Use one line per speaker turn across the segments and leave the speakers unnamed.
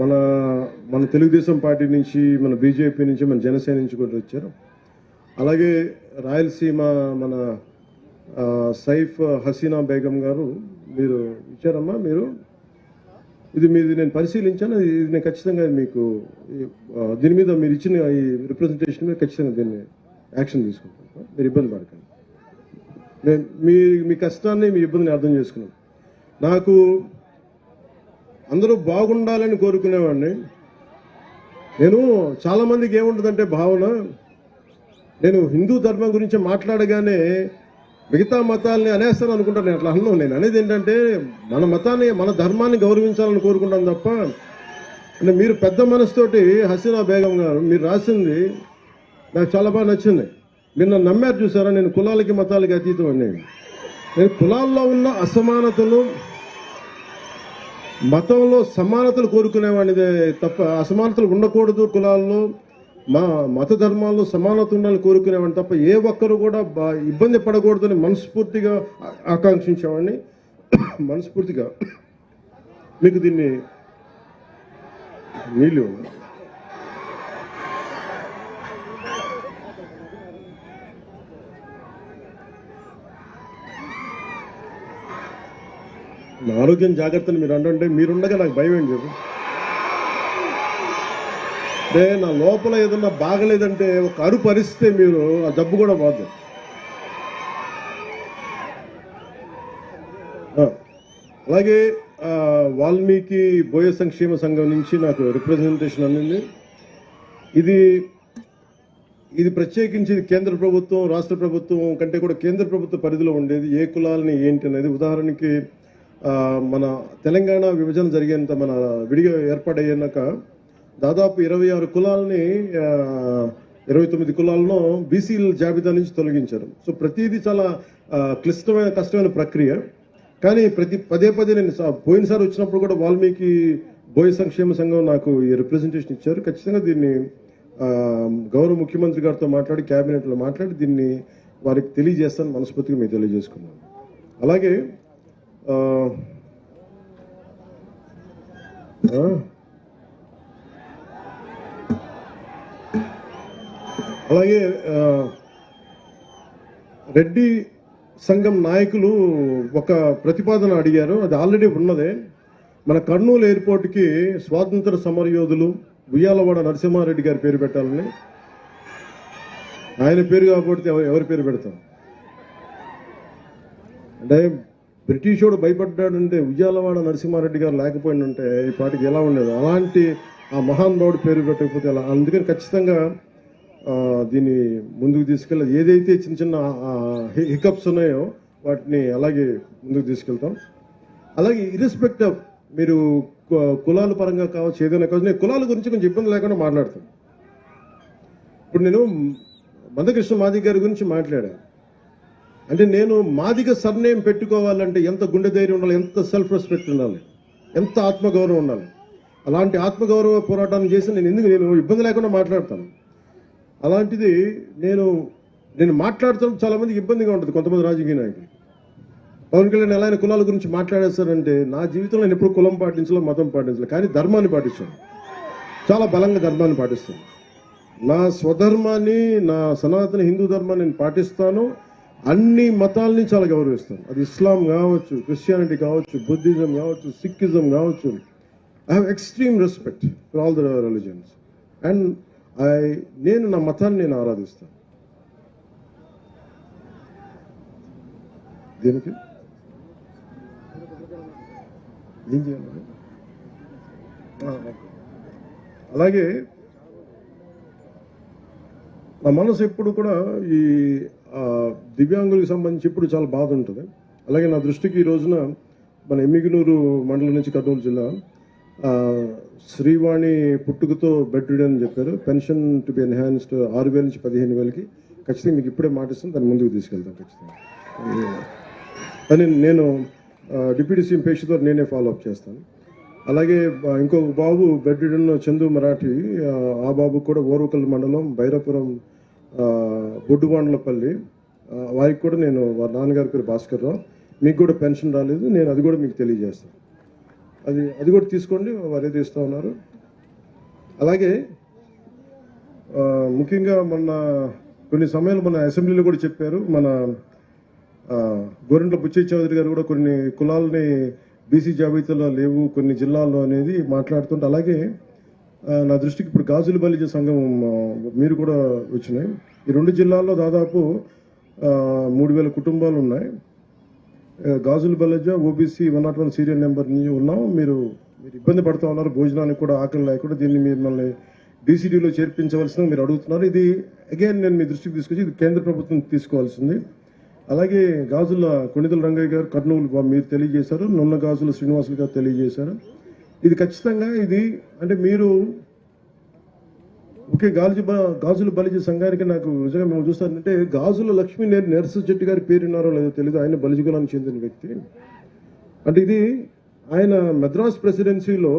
మన మన తెలుగుదేశం పార్టీ నుంచి, మన బీజేపీ నుంచి, మన జనసేన నుంచి కూడా వచ్చారు. అలాగే రాయలసీమ మన సైఫ్ హసీనా బేగం గారు మీరు ఇచ్చారమ్మా. మీరు ఇది మీది నేను పరిశీలించాను. ఇది నేను ఖచ్చితంగా మీకు దీని మీద మీరు ఇచ్చిన ఈ రిప్రజెంటేషన్ మీద ఖచ్చితంగా దీన్ని యాక్షన్ తీసుకుంటాను. మీరు ఇబ్బంది పడకండి. మీ కష్టాన్ని, మీ ఇబ్బందిని అర్థం చేసుకున్నాను. నాకు అందరూ బాగుండాలని కోరుకునేవాడిని. నేను చాలామందికి ఏముంటుందంటే భావన, నేను హిందూ ధర్మం గురించి మాట్లాడగానే మిగతా మతాలని అనేస్తాను అనుకుంటాను. నేను అట్లా అన్నాను. నేను అనేది ఏంటంటే మన మతాన్ని, మన ధర్మాన్ని గౌరవించాలని కోరుకుంటాను తప్ప, అంటే మీరు పెద్ద మనసుతోటి హసీనా బేగం గారు మీరు రాసింది నాకు చాలా బాగా నచ్చింది. మీరు నన్ను నమ్మారు చూసారా. నేను కులాలకి మతాలకి అతీతం అండి. నేను కులాల్లో ఉన్న అసమానతలు, మతంలో సమానతలు కోరుకునేవాడిదే తప్ప అసమానతలు ఉండకూడదు, కులాల్లో మా మత ధర్మాల్లో సమానత ఉండాలని కోరుకునేవాడిని తప్ప ఏ ఒక్కరు కూడా ఇబ్బంది పడకూడదని మనస్ఫూర్తిగా ఆకాంక్షించేవాడిని. మనస్ఫూర్తిగా మీకు దీన్ని నీళ్ళు నా ఆరోగ్యం జాగ్రత్తని మీరు అంటే మీరుండగా నాకు భయం ఏంటి చెప్పు. అంటే నా లోపల ఏదన్నా బాగలేదంటే ఒక అరుపు అరిస్తే మీరు ఆ జబ్బు కూడా పోద్దు. అలాగే వాల్మీకి బోయ సంక్షేమ సంఘం నుంచి నాకు రిప్రజెంటేషన్ అందింది. ఇది ప్రత్యేకించి కేంద్ర ప్రభుత్వం, రాష్ట్ర ప్రభుత్వం కంటే కూడా కేంద్ర ప్రభుత్వ పరిధిలో ఉండేది. ఏ కులాలని ఏంటి అనేది, ఉదాహరణకి మన తెలంగాణ విభజన జరిగేంత, మన విడిగా ఏర్పాటయ్యాక దాదాపు 26 కులాలని 29 కులాలను బీసీల జాబితా నుంచి తొలగించారు. సో ప్రతిదీ చాలా క్లిష్టమైన, కష్టమైన ప్రక్రియ. కానీ పదే నేను పోయినసారి వచ్చినప్పుడు కూడా వాల్మీకి బోయ సంక్షేమ సంఘం నాకు ఈ రిప్రజెంటేషన్ ఇచ్చారు. ఖచ్చితంగా దీన్ని గౌరవ ముఖ్యమంత్రి గారితో మాట్లాడి, క్యాబినెట్లో మాట్లాడి దీన్ని వారికి తెలియజేస్తాను. మనస్ఫూర్తిగా మీకు తెలియజేసుకున్నాను. అలాగే రెడ్డి సంఘం నాయకులు ఒక ప్రతిపాదన అడిగారు. అది ఆల్రెడీ ఉన్నదే. మన కర్నూలు ఎయిర్పోర్ట్కి స్వాతంత్ర సమరయోధులు ఉయ్యాలవాడ నరసింహారెడ్డి గారి పేరు పెట్టాలని. ఆయన పేరు కాకపోతే ఎవరి పేరు పెడతాం? అంటే బ్రిటిషోడు భయపడ్డాడంటే ఉయ్యాలవాడ నరసింహారెడ్డి గారు లేకపోయిందంటే ఈ పాటికి ఎలా ఉండేది. అలాంటి ఆ మహానుభావుడు పేరు పెట్టకపోతే అలా. అందుకని ఖచ్చితంగా దీన్ని ముందుకు తీసుకెళ్ళాలి. ఏదైతే చిన్న చిన్న హికప్స్ ఉన్నాయో వాటిని అలాగే ముందుకు తీసుకెళ్తాం. అలాగే ఇర్రెస్పెక్ట్ ఆఫ్ మీరు కులాల పరంగా కావచ్చు, ఏదైనా కావచ్చు, నేను కులాల గురించి కొంచెం ఇబ్బంది లేకుండా మాట్లాడతాను. ఇప్పుడు నేను మందకృష్ణ మాదిగ గారి గురించి మాట్లాడాను. అంటే నేను మాదిగ సర్నేమ్ పెట్టుకోవాలంటే ఎంత గుండె ధైర్యం ఉండాలి, ఎంత సెల్ఫ్ రెస్పెక్ట్ ఉండాలి, ఎంత ఆత్మగౌరవం ఉండాలి. అలాంటి ఆత్మగౌరవ పోరాటాన్ని చేసి నేను ఇబ్బంది లేకుండా మాట్లాడతాను. అలాంటిది నేను మాట్లాడుతాను. చాలా మందికి ఇబ్బందిగా ఉంటుంది, కొంతమంది రాజకీయ నాయకులు. పవన్ కళ్యాణ్ ఎలా కులాల గురించి మాట్లాడేస్తారంటే, నా జీవితంలో నేను ఎప్పుడు కులం పాటించలేదు, మతం పాటించలేదు, కానీ ధర్మాన్ని పాటిస్తాను. చాలా బలంగా ధర్మాన్ని పాటిస్తాను. నా స్వధర్మాన్ని, నా సనాతన హిందూ ధర్మాన్ని నేను పాటిస్తాను. అన్ని మతాలని చాలా గౌరవిస్తాను. అది ఇస్లాం కావచ్చు, క్రిస్టియానిటీ కావచ్చు, బుద్ధిజం కావచ్చు, సిక్కిజం కావచ్చు. I have extreme respect for all the religions. And నేను నా మతాన్ని నేను ఆరాధిస్తాను. దీనికి ఏం చేయాలి? అలాగే నా మనసు ఎప్పుడు కూడా ఈ దివ్యాంగులకు సంబంధించి ఇప్పుడు చాలా బాధ ఉంటుంది. అలాగే నా దృష్టికి ఈ రోజున మన ఎమ్మిగనూరు మండలం నుంచి కర్నూలు జిల్లా శ్రీవాణి పుట్టుకతో బెడ్ రిడెన్ అని చెప్పారు. పెన్షన్ టు బి ఎన్హాన్స్డ్ 6,000 నుంచి 15,000కి. ఖచ్చితంగా మీకు ఇప్పుడే మాటిస్తాను, దాన్ని ముందుకు తీసుకెళ్తాను ఖచ్చితంగా. అని నేను డిప్యూటీ సీఎం పేషితో నేనే ఫాలో అప్ చేస్తాను. అలాగే ఇంకొక బాబు బెడ్ రిడెన్ చందు మరాఠీ, ఆ బాబు కూడా ఓర్వకల్ మండలం బైరాపురం బొడ్డువాండ్లపల్లి, వారికి కూడా నేను వారి నాన్నగారి పేరు భాస్కర్ రావు. మీకు కూడా పెన్షన్ రాలేదు, నేను అది కూడా మీకు తెలియజేస్తాను. అది కూడా తీసుకోండి, వారు ఏది ఇస్తూ ఉన్నారు. అలాగే ముఖ్యంగా మొన్న కొన్ని సమయాలు మన అసెంబ్లీలో కూడా చెప్పారు, మన గోరంట్ల బుచ్చయ్య చౌదరి గారు కూడా కొన్ని కులాలని బీసీ జాబితాలో లేవు కొన్ని జిల్లాల్లో అనేది మాట్లాడుతుంటే, అలాగే నా దృష్టికి ఇప్పుడు గాజుల బలిజ సంఘం మీరు కూడా వచ్చినాయి. ఈ 2 జిల్లాల్లో దాదాపు 3000 కుటుంబాలు ఉన్నాయి. గాజుల బలిజ ఓబీసీ 101 సీరియల్ నెంబర్ ఉన్నాం. మీరు ఇబ్బంది పడుతూ ఉన్నారు, భోజనానికి కూడా ఆకలి లేకుండా. దీన్ని మిమ్మల్ని డీసీడీలో చేర్పించవలసిన మీరు అడుగుతున్నారు. ఇది అగైన్ నేను మీ దృష్టికి తీసుకొచ్చి ఇది కేంద్ర ప్రభుత్వం తీసుకోవాల్సింది. అలాగే గాజుల కొణిదల రంగయ్య గారు కర్నూలు మీరు తెలియజేశారు, నున్న గాజుల శ్రీనివాసులు గారు తెలియజేశారు. ఇది ఖచ్చితంగా ఇది అంటే మీరు ఒకే గాజుల బలిజ సంఘానికి నాకు నిజంగా మేము చూస్తానంటే గాజుల లక్ష్మీ నరస చెట్టు గారి పేరున్నారో లేదో తెలియదు, ఆయన బలిజ కులానికి చెందిన వ్యక్తి. అంటే ఇది ఆయన మద్రాస్ ప్రెసిడెన్సీలో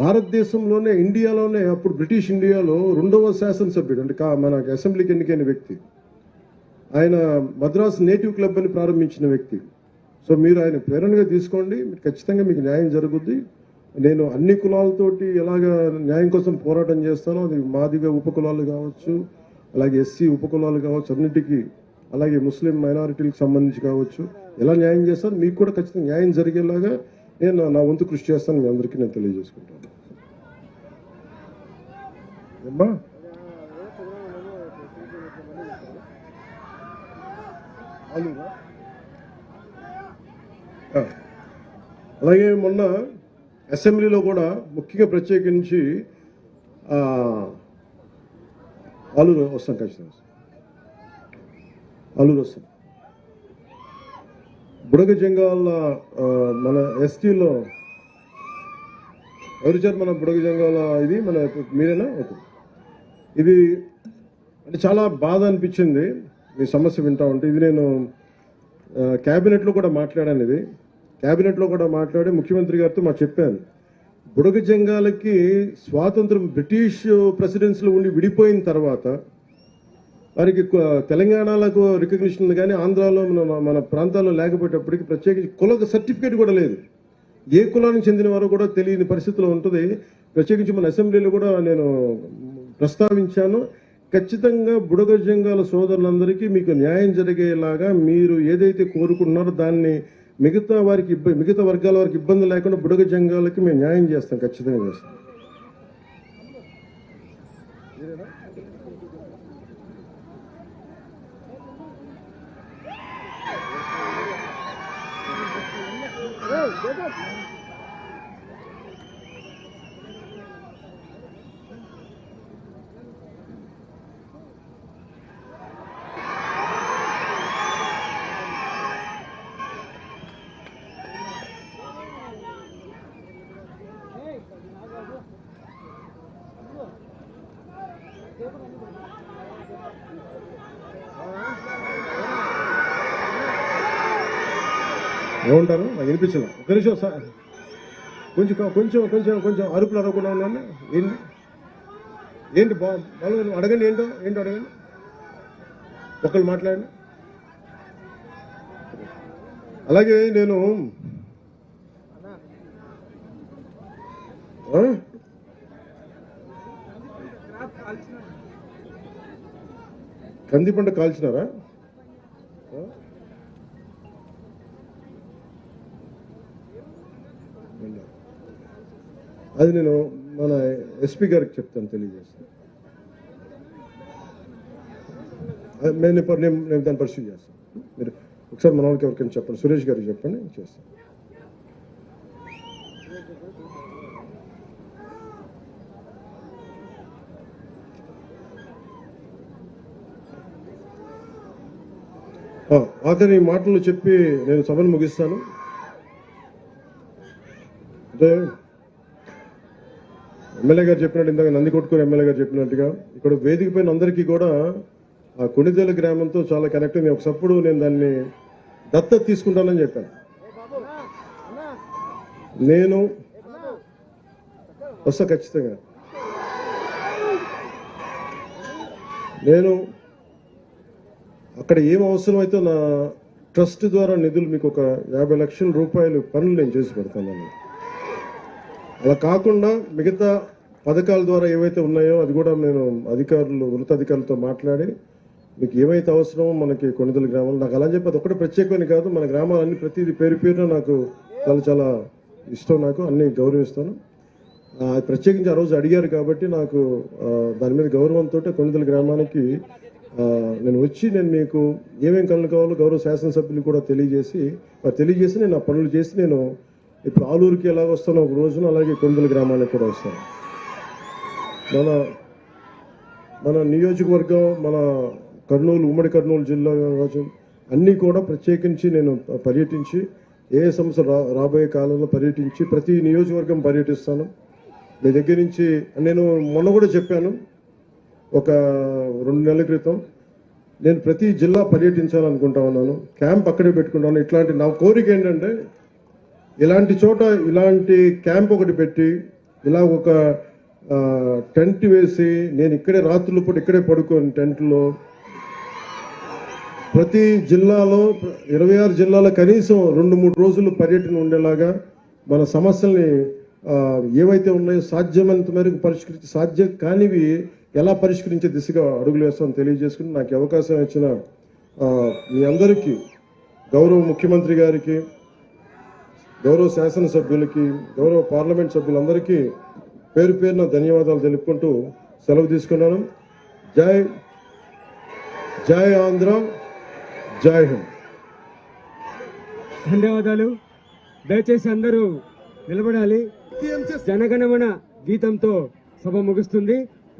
భారతదేశంలోనే ఇండియాలోనే అప్పుడు బ్రిటిష్ ఇండియాలో 2వ శాసనసభ్యుడు అంటే మన అసెంబ్లీకి ఎన్నికైన వ్యక్తి. ఆయన మద్రాస్ నేటివ్ క్లబ్ అని ప్రారంభించిన వ్యక్తి. సో మీరు ఆయన ప్రేరణగా తీసుకోండి, మీరు ఖచ్చితంగా మీకు న్యాయం జరుగుద్ది. నేను అన్ని కులాలతోటి ఎలాగ న్యాయం కోసం పోరాటం చేస్తానో, అది మాదిగ ఉపకులాలు కావచ్చు, అలాగే ఎస్సీ ఉపకులాలు కావచ్చు, అన్నిటికీ, అలాగే ముస్లిం మైనారిటీలకు సంబంధించి కావచ్చు, ఎలా న్యాయం చేస్తాను మీకు కూడా ఖచ్చితంగా న్యాయం జరిగేలాగా నేను నా వంతు కృషి చేస్తాను. మీ అందరికీ నేను తెలియజేసుకుంటాను. అమ్మా అలాగే మొన్న అసెంబ్లీలో కూడా ముఖ్యంగా ప్రత్యేకించి ఆలూరు వస్తాం, ఖచ్చితంగా ఆలూరు వస్తాం. బుడగ జంగాల మన ఎస్టీలో ఎవరిచారు మన బుడగ జంగాల ఇది మన మీరేనా? ఓకే. ఇది అంటే చాలా బాధ అనిపించింది మీ సమస్య వింటా ఉంటే. ఇది నేను క్యాబినెట్లో కూడా మాట్లాడాను. ఇది క్యాబినెట్లో కూడా మాట్లాడి ముఖ్యమంత్రి గారితో మాకు చెప్పాను. బుడగ జంగాలకి స్వాతంత్రం బ్రిటిష్ ప్రెసిడెన్సీలో ఉండి విడిపోయిన తర్వాత వారికి తెలంగాణలకు రికగ్నిషన్ ఉంది, కానీ ఆంధ్రాలో మన ప్రాంతాల్లో లేకపోయేటప్పటికి ప్రత్యేకించి కుల సర్టిఫికేట్ కూడా లేదు. ఏ కులానికి చెందిన వారు కూడా తెలియని పరిస్థితిలో ఉంటుంది. ప్రత్యేకించి మన అసెంబ్లీలో కూడా నేను ప్రస్తావించాను. ఖచ్చితంగా బుడగ జంగాల సోదరులందరికీ మీకు న్యాయం జరిగేలాగా మీరు ఏదైతే కోరుకుంటున్నారో దాన్ని మిగతా వర్గాల వారికి ఇబ్బంది లేకుండా బుడగ జంగాలకి మేము న్యాయం చేస్తాం, ఖచ్చితంగా చేస్తాం. ఏమంటారు నాకు వినిపించలే. ఒక నిమిషం సార్, కొంచెం కొంచెం కొంచెం కొంచెం అరుపులు అరవకుండా ఉన్నాను. ఏంటి బాగా అడగండి, ఏంటో అడగండి, ఒకళ్ళు మాట్లాడండి. అలాగే నేను కంది పంట కాల్చినారా? అది నేను మన ఎస్పీ గారికి చెప్తాను, తెలియజేస్తాను. నేను దాన్ని పరిశీలి చేస్తాను. మీరు ఒకసారి మన వాళ్ళకి ఎవరికైనా చెప్పండి, సురేష్ గారికి చెప్పండి, చేస్తాను. ఆఖరి మాటలు చెప్పి నేను సభను ముగిస్తాను. అంటే ఎమ్మెల్యే గారు చెప్పినట్టు, ఇందాక నందికొట్కూరు ఎమ్మెల్యే గారు చెప్పినట్టుగా ఇక్కడ వేదిక పైన అందరికీ కూడా ఆ కొణిదేల గ్రామంతో చాలా కనెక్ట్ అయింది. ఒకప్పుడు నేను దాన్ని దత్తత తీసుకుంటానని చెప్పాను. నేను వస్తా ఖచ్చితంగా. నేను అక్కడ ఏం అవసరమైతే నా ట్రస్ట్ ద్వారా నిధులు మీకు ఒక 50 లక్షల రూపాయలు పనులు నేను చేసి పెడతాను. అలా కాకుండా మిగతా పథకాల ద్వారా ఏవైతే ఉన్నాయో అది కూడా నేను ఉన్నతాధికారులతో మాట్లాడి మీకు ఏమైతే అవసరమో మనకి కొణిదల గ్రామం నాకు అలా చెప్పి అది ఒకటి ప్రత్యేకమని కాదు, మన గ్రామాలన్నీ ప్రతిదీ పేరు పేరున నాకు చాలా చాలా ఇష్టం, నాకు అన్ని గౌరవిస్తాను. ప్రత్యేకించి ఆ రోజు అడిగారు కాబట్టి నాకు దాని మీద గౌరవంతో కొణిదల గ్రామానికి నేను వచ్చి నేను మీకు ఏమేం కళ్ళు కావాలో గౌరవ శాసనసభ్యులు కూడా తెలియజేసి నేను ఆ పనులు చేసి నేను ఇప్పుడు ఆలూరుకి ఎలాగ వస్తాను ఒక రోజున, అలాగే కొణిదల గ్రామానికి కూడా వస్తాను. మన నియోజకవర్గం, మన కర్నూలు, ఉమ్మడి కర్నూలు జిల్లా కావచ్చు, అన్నీ కూడా ప్రత్యేకించి నేను పర్యటించి ఏ సంస్థ రాబోయే కాలంలో పర్యటించి ప్రతి నియోజకవర్గం పర్యటిస్తాను. మీ దగ్గర నుంచి నేను మొన్న కూడా చెప్పాను, ఒక 2 నెలల క్రితం నేను ప్రతి జిల్లా పర్యటించాలనుకుంటా ఉన్నాను, క్యాంప్ అక్కడే పెట్టుకుంటాను. ఇట్లాంటి నా కోరిక ఏంటంటే ఇలాంటి చోట ఇలాంటి క్యాంప్ ఒకటి పెట్టి ఇలా ఒక టెంట్ వేసి నేను ఇక్కడే రాత్రుల పూట ఇక్కడే పడుకోని టెంట్లో ప్రతి జిల్లాలో 26 జిల్లాలో కనీసం 2-3 రోజులు పర్యటన ఉండేలాగా మన సమస్యల్ని ఏవైతే ఉన్నాయో సాధ్యమైనంత మేరకు సాధ్యం కానివి ఎలా పరిష్కరించే దిశగా అడుగులు వేస్తామని తెలియజేసుకుని నాకు అవకాశం ఇచ్చిన మీ అందరికీ, గౌరవ ముఖ్యమంత్రి గారికి, గౌరవ శాసనసభ్యులకి, గౌరవ పార్లమెంట్ సభ్యులందరికీ పేరు పేరున ధన్యవాదాలు తెలుపుకుంటూ సెలవు తీసుకున్నాను. జై ఆంధ్ర, జై హింద్.
ధన్యవాదాలు. దయచేసి అందరూ నిలబడాలి. జనగణమన గీతంతో సభ ముగుస్తుంది.